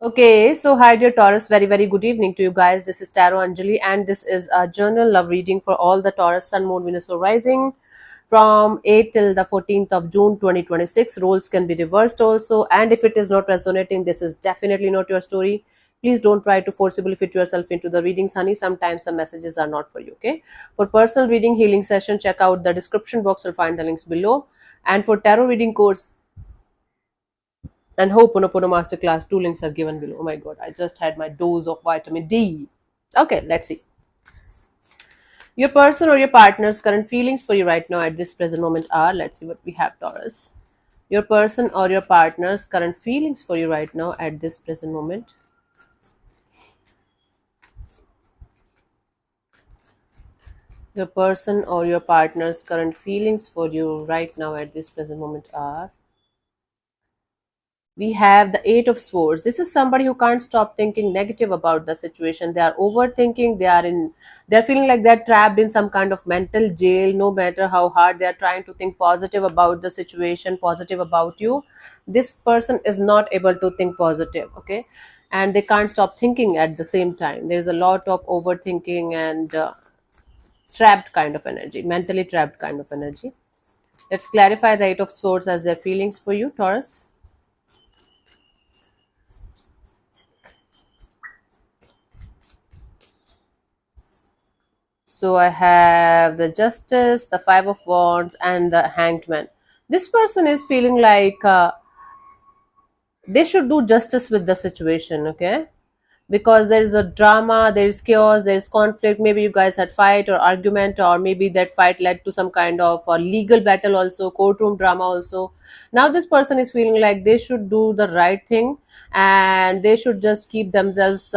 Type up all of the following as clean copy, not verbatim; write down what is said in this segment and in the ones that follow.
Okay, so hi dear Taurus, very good evening to you guys. This is Tarot Anjali, and this is a journal love reading for all the Taurus Sun, Moon, Venus, or Rising from 8 till the 14th of June 2026. Roles can be reversed also, and if it is not resonating, this is definitely not your story. Please don't try to forcibly fit yourself into the readings, honey. Sometimes some messages are not for you. Okay, for personal reading healing session, check out the description box. You'll find the links below, and for tarot reading course and Ho'oponopono Masterclass, two links are given below. Oh my god, I just had my dose of vitamin D. Okay, let's see. Your person or your partner's current feelings for you right now at this present moment are, let's see what we have, Taurus. Your person or your partner's current feelings for you right now at this present moment. Your person or your partner's current feelings for you right now at this present moment are, we have the Eight of Swords. This is somebody who can't stop thinking negative about the situation. They are overthinking. They're feeling like they're trapped in some kind of mental jail. No matter how hard they are trying to think positive about the situation, positive about you, this person is not able to think positive. Okay, and they can't stop thinking at the same time. There's a lot of overthinking and trapped kind of energy, mentally trapped kind of energy. Let's clarify the Eight of Swords as their feelings for you, Taurus. So I have the Justice, the Five of Wands, and the Hanged Man. This person is feeling like they should do justice with the situation, okay? Because there is a drama, there is chaos, there is conflict. Maybe you guys had fight or argument, or maybe that fight led to some kind of legal battle, also courtroom drama. Also, now this person is feeling like they should do the right thing and they should just keep themselves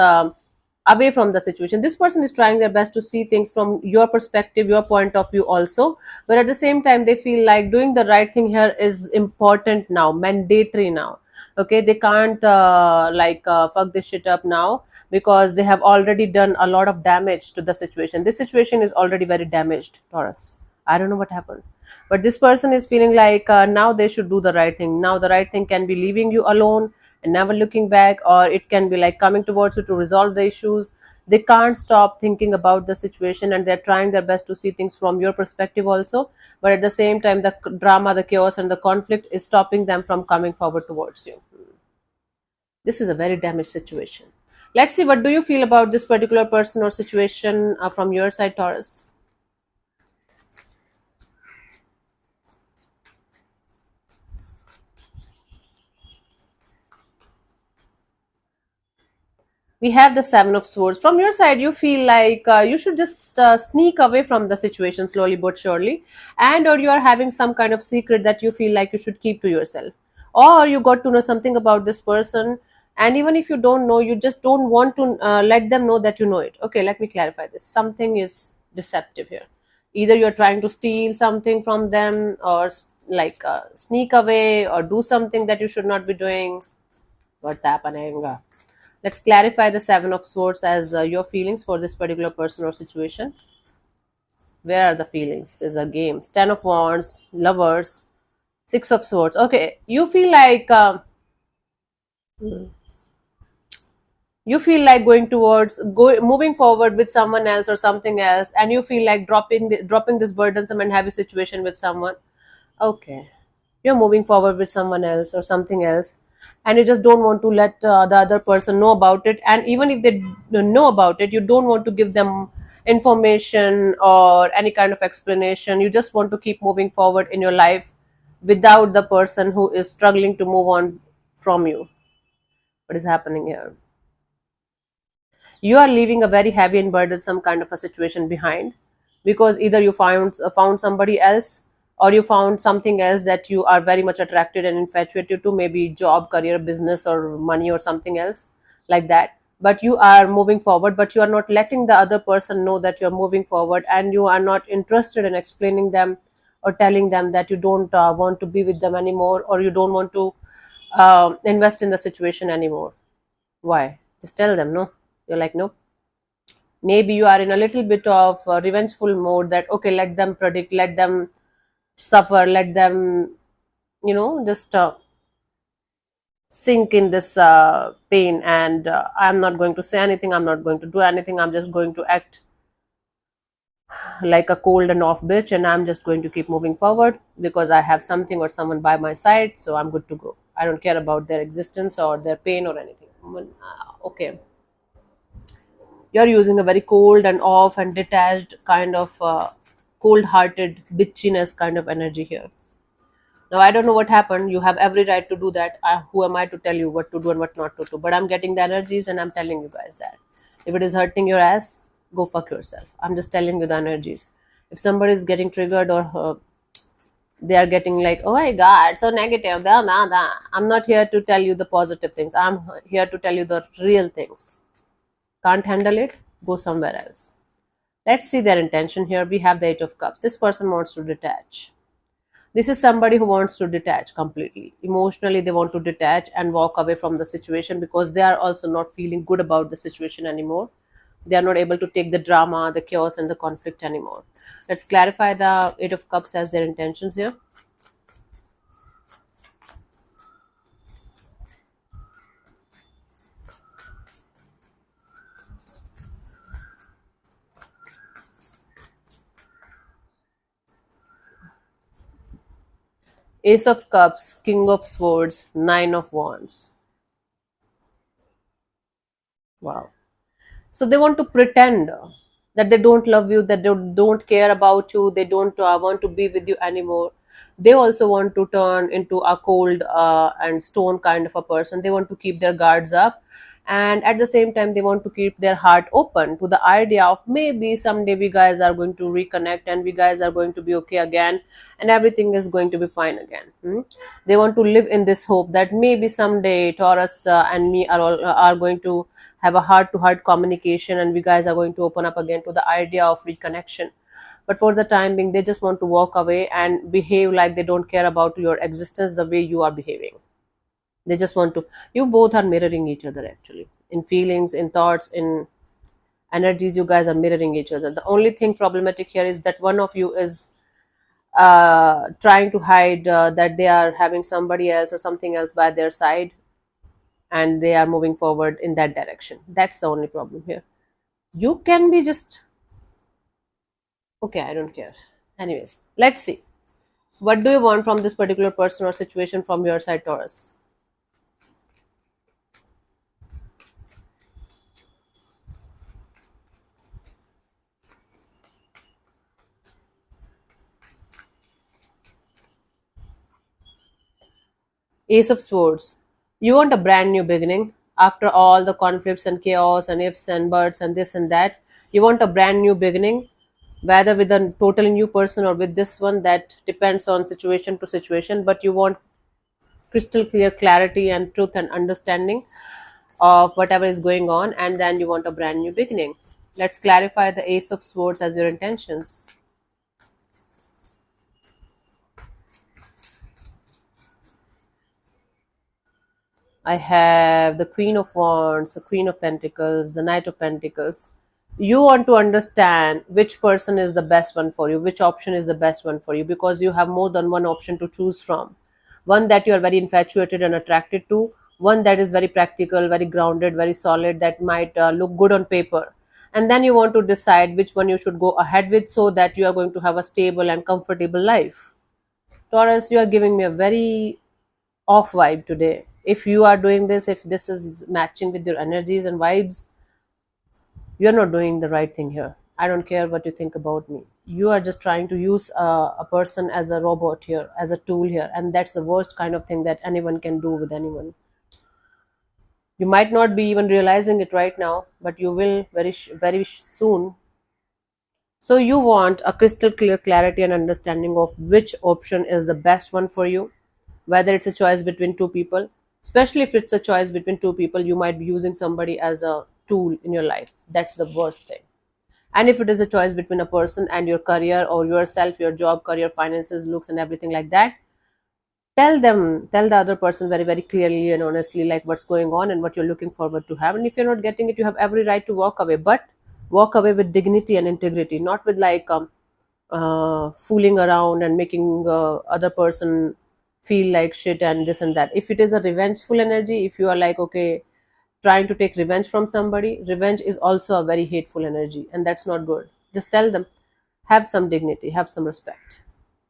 away from the situation. This person is trying their best to see things from your perspective, your point of view, also, but at the same time, they feel like doing the right thing here is important now, mandatory now. Okay, they can't fuck this shit up now because they have already done a lot of damage to the situation. This situation is already very damaged, Taurus. I don't know what happened, but this person is feeling like now they should do the right thing. Now the right thing can be leaving you alone and never looking back, or it can be like coming towards you to resolve the issues. They can't stop thinking about the situation and they're trying their best to see things from your perspective also, but at the same time the drama, the chaos, and the conflict is stopping them from coming forward towards you. This is a very damaged situation. Let's see, what do you feel about this particular person or situation from your side, Taurus? We have the Seven of Swords. From your side, you feel like you should just sneak away from the situation slowly but surely, and or you are having some kind of secret that you feel like you should keep to yourself, or you got to know something about this person, and even if you don't know, you just don't want to let them know that you know it. Okay, let me clarify this. Something is deceptive here. Either you're trying to steal something from them, or sneak away, or do something that you should not be doing. What's happening? Let's clarify the Seven of Swords as your feelings for this particular person or situation. Where are the feelings? There's a game. Ten of Wands, Lovers, Six of Swords. Okay, you feel like going towards moving forward with someone else or something else, and you feel like dropping this burdensome and heavy situation with someone. Okay, you're moving forward with someone else or something else, and you just don't want to let the other person know about it, and even if they know about it, you don't want to give them information or any kind of explanation. You just want to keep moving forward in your life without the person who is struggling to move on from you. What is happening here? You are leaving a very heavy and burdensome kind of a situation behind, because either you found somebody else, or you found something else that you are very much attracted and infatuated to, maybe job, career, business, or money, or something else like that. But you are moving forward, but you are not letting the other person know that you are moving forward, and you are not interested in explaining them or telling them that you don't want to be with them anymore, or you don't want to invest in the situation anymore. Why? Just tell them no. You're like, no. Maybe you are in a little bit of revengeful mode, that okay, let them predict, let them suffer, let them just sink in this pain, and I'm not going to say anything, I'm not going to do anything, I'm just going to act like a cold and off bitch, and I'm just going to keep moving forward because I have something or someone by my side, so I'm good to go. I don't care about their existence or their pain or anything. Well, okay, you're using a very cold and off and detached kind of cold hearted bitchiness kind of energy here. Now, I don't know what happened. You have every right to do that. Who am I to tell you what to do and what not to do? But I'm getting the energies and I'm telling you guys that. If it is hurting your ass, go fuck yourself. I'm just telling you the energies. If somebody is getting triggered or they are getting like, oh my god, so negative, da, da, da. I'm not here to tell you the positive things. I'm here to tell you the real things. Can't handle it? Go somewhere else. Let's see their intention here. We have the Eight of Cups. This person wants to detach. This is somebody who wants to detach completely. Emotionally, they want to detach and walk away from the situation because they are also not feeling good about the situation anymore. They are not able to take the drama, the chaos, and the conflict anymore. Let's clarify the Eight of Cups as their intentions here. Ace of Cups, King of Swords, Nine of Wands. Wow. So they want to pretend that they don't love you, that they don't care about you, they don't want to be with you anymore. They also want to turn into a cold and stone kind of a person. They want to keep their guards up, and at the same time they want to keep their heart open to the idea of maybe someday we guys are going to reconnect and we guys are going to be okay again and everything is going to be fine again. They want to live in this hope that maybe someday Taurus and me are going to have a heart to heart communication and we guys are going to open up again to the idea of reconnection. But for the time being, they just want to walk away and behave like they don't care about your existence the way you are behaving. They just want to, you both are mirroring each other actually. In feelings, in thoughts, in energies, you guys are mirroring each other. The only thing problematic here is that one of you is trying to hide that they are having somebody else or something else by their side and they are moving forward in that direction. That's the only problem here. You can be just okay, I don't care. Anyways, let's see. What do you want from this particular person or situation from your side, Taurus? Ace of Swords. You want a brand new beginning after all the conflicts and chaos and ifs and buts and this and that. You want a brand new beginning, whether with a totally new person or with this one, that depends on situation to situation. But you want crystal clear clarity and truth and understanding of whatever is going on, and then you want a brand new beginning. Let's clarify the Ace of Swords as your intentions. I have the Queen of Wands, the Queen of Pentacles, the Knight of Pentacles. You want to understand which person is the best one for you, which option is the best one for you, because you have more than one option to choose from. One that you are very infatuated and attracted to, one that is very practical, very grounded, very solid, that might look good on paper. And then you want to decide which one you should go ahead with so that you are going to have a stable and comfortable life. Taurus, you are giving me a very off vibe today. If you are doing this, if this is matching with your energies and vibes, you're not doing the right thing here. I don't care what you think about me. You are just trying to use a person as a robot here, as a tool here, and that's the worst kind of thing that anyone can do with anyone. You might not be even realizing it right now, but you will very soon. So you want a crystal clear clarity and understanding of which option is the best one for you, whether it's a choice between two people. Especially if it's a choice between two people, you might be using somebody as a tool in your life. That's the worst thing. And if it is a choice between a person and your career or yourself, your job, career, finances, looks, and everything like that, tell the other person very, very clearly and honestly, like what's going on and what you're looking forward to have. And if you're not getting it, you have every right to walk away, but walk away with dignity and integrity, not with like fooling around and making other person feel like shit and this and that. If it is a revengeful energy, if you are like, okay, trying to take revenge from somebody, revenge is also a very hateful energy, and that's not good. Just tell them, have some dignity, have some respect.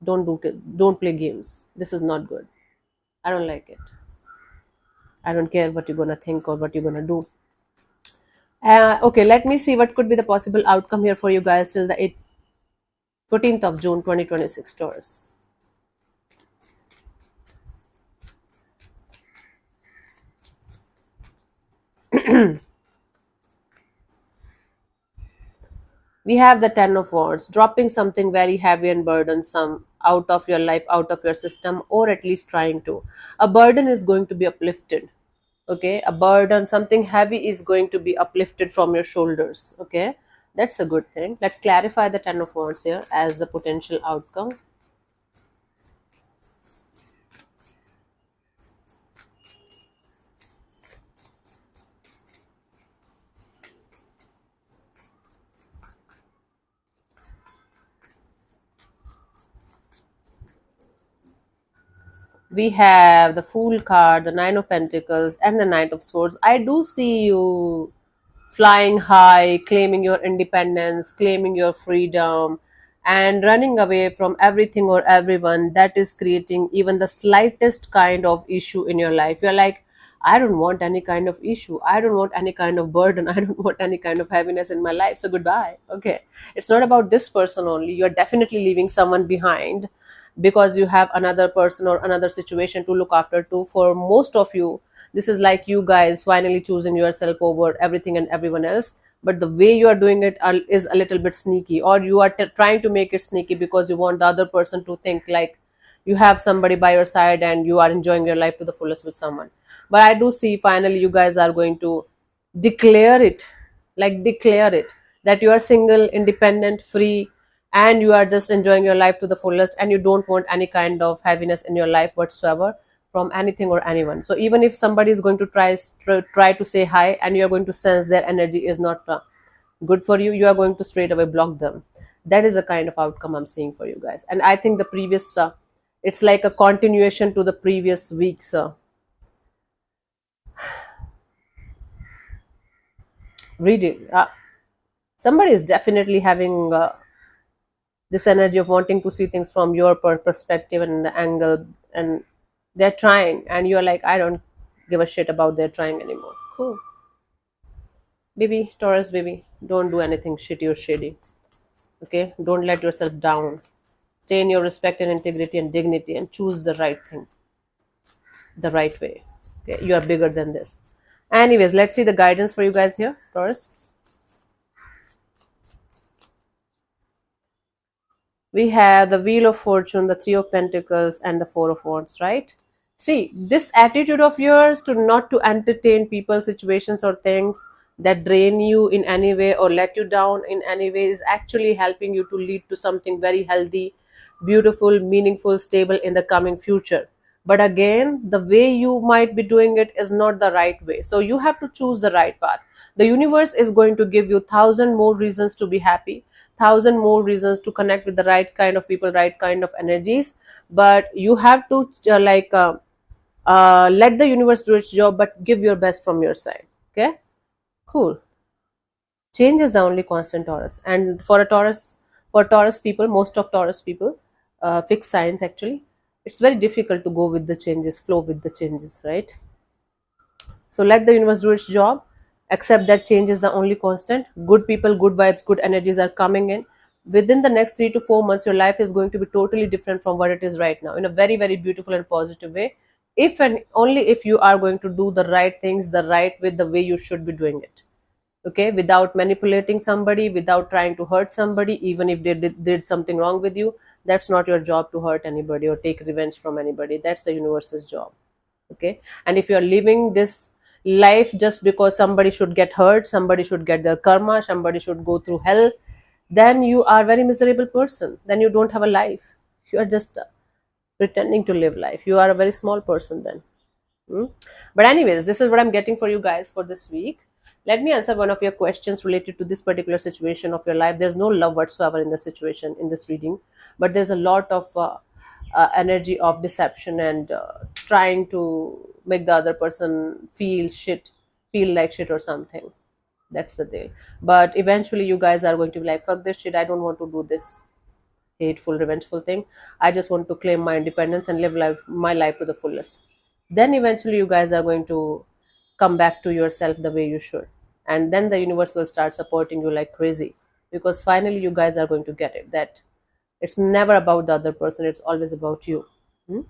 Don't play games. This is not good. I don't like it. I don't care what you're gonna think or what you're gonna do. Okay, let me see what could be the possible outcome here for you guys till the 14th of June 2026, Taurus. We have the Ten of Wands, dropping something very heavy and burdensome out of your life, out of your system, or at least trying to. A burden is going to be uplifted. Okay, a burden, something heavy is going to be uplifted from your shoulders. Okay, that's a good thing. Let's clarify the Ten of Wands here as a potential outcome. We have the Fool card, the Nine of Pentacles, and the Knight of Swords. I do see you flying high, claiming your independence, claiming your freedom, and running away from everything or everyone that is creating even the slightest kind of issue in your life. You're like, I don't want any kind of issue. I don't want any kind of burden. I don't want any kind of heaviness in my life. So goodbye. Okay. It's not about this person only. You're definitely leaving someone behind because you have another person or another situation to look after too. For most of you, this is like you guys finally choosing yourself over everything and everyone else, but the way you are doing it is a little bit sneaky, or you are trying to make it sneaky because you want the other person to think like you have somebody by your side and you are enjoying your life to the fullest with someone. But I do see finally you guys are going to declare it, like declare it, that you are single, independent, free, and you are just enjoying your life to the fullest, and you don't want any kind of heaviness in your life whatsoever from anything or anyone. So even if somebody is going to try to say hi and you are going to sense their energy is not good for you, you are going to straight away block them. That is the kind of outcome I'm seeing for you guys. And I think the previous it's like a continuation to the previous weeks reading. Somebody is definitely having this energy of wanting to see things from your perspective and angle, and they're trying, and you're like, I don't give a shit about their trying anymore. Cool. Baby, Taurus, baby, don't do anything shitty or shady. Okay, don't let yourself down. Stay in your respect and integrity and dignity, and choose the right thing the right way. Okay, you are bigger than this. Anyways, let's see the guidance for you guys here, Taurus. We have the Wheel of Fortune, the Three of Pentacles, and the Four of Wands, right? See, this attitude of yours to not to entertain people, situations, or things that drain you in any way or let you down in any way is actually helping you to lead to something very healthy, beautiful, meaningful, stable in the coming future. But again, the way you might be doing it is not the right way. So you have to choose the right path. The universe is going to give you thousand more reasons to be happy, thousand more reasons to connect with the right kind of people, right kind of energies. But you have to let the universe do its job, but give your best from your side. Okay, cool. Change is the only constant, Taurus. And for Taurus people, most of Taurus people, fixed signs actually, it's very difficult to go with the changes, flow with the changes, right? So let the universe do its job. Accept that change is the only constant. Good people, good vibes, good energies are coming in. Within the next 3 to 4 months, your life is going to be totally different from what it is right now in a very, very beautiful and positive way. If and only if you are going to do the right things the right way, the way you should be doing it. Okay, without manipulating somebody, without trying to hurt somebody, even if they did something wrong with you. That's not your job to hurt anybody or take revenge from anybody. That's the universe's job. Okay, and if you're living this life just because somebody should get hurt, somebody should get their karma, somebody should go through hell, then you are a very miserable person. Then you don't have a life. You are just pretending to live life. You are a very small person then. Hmm? But anyways, this is what I'm getting for you guys for this week. Let me answer one of your questions related to this particular situation of your life. There's no love whatsoever in the situation in this reading, but there's a lot of energy of deception and trying to make the other person feel like shit or something. That's the thing. But eventually you guys are going to be like, fuck this shit, I don't want to do this hateful, revengeful thing. I just want to claim my independence and live my life to the fullest. Then eventually you guys are going to come back to yourself the way you should. And then the universe will start supporting you like crazy, because finally you guys are going to get it that it's never about the other person, it's always about you. Hmm?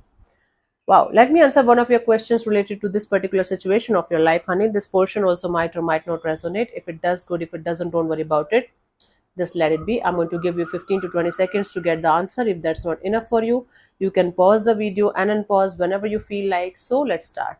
Wow, let me answer one of your questions related to this particular situation of your life, honey. This portion also might or might not resonate. If it does, good. If it doesn't, don't worry about it. Just let it be. I'm going to give you 15 to 20 seconds to get the answer. If that's not enough for you, you can pause the video and unpause whenever you feel like. So let's start.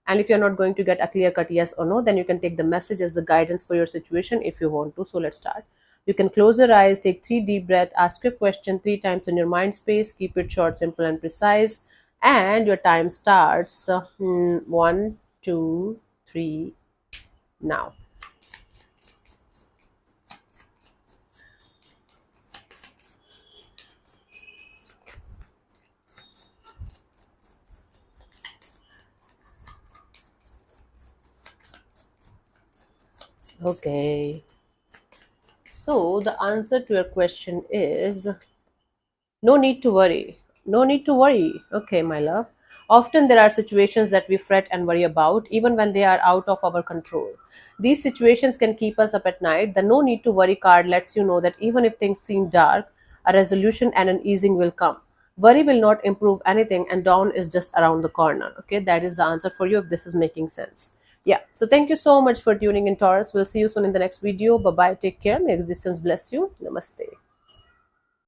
And if you're not going to get a clear cut yes or no, then you can take the message as the guidance for your situation if you want to. So let's start. You can close your eyes, take 3 deep breaths, ask your question 3 times in your mind space, keep it short, simple, and precise. And your time starts. 1, 2, 3, now. Okay. So the answer to your question is no need to worry. No need to worry. Okay, my love. Often there are situations that we fret and worry about, even when they are out of our control. These situations can keep us up at night. The no need to worry card lets you know that even if things seem dark, a resolution and an easing will come. Worry will not improve anything, and dawn is just around the corner. Okay, that is the answer for you if this is making sense. Yeah, so thank you so much for tuning in, Taurus. We'll see you soon in the next video. Bye bye. Take care. May existence bless you. Namaste.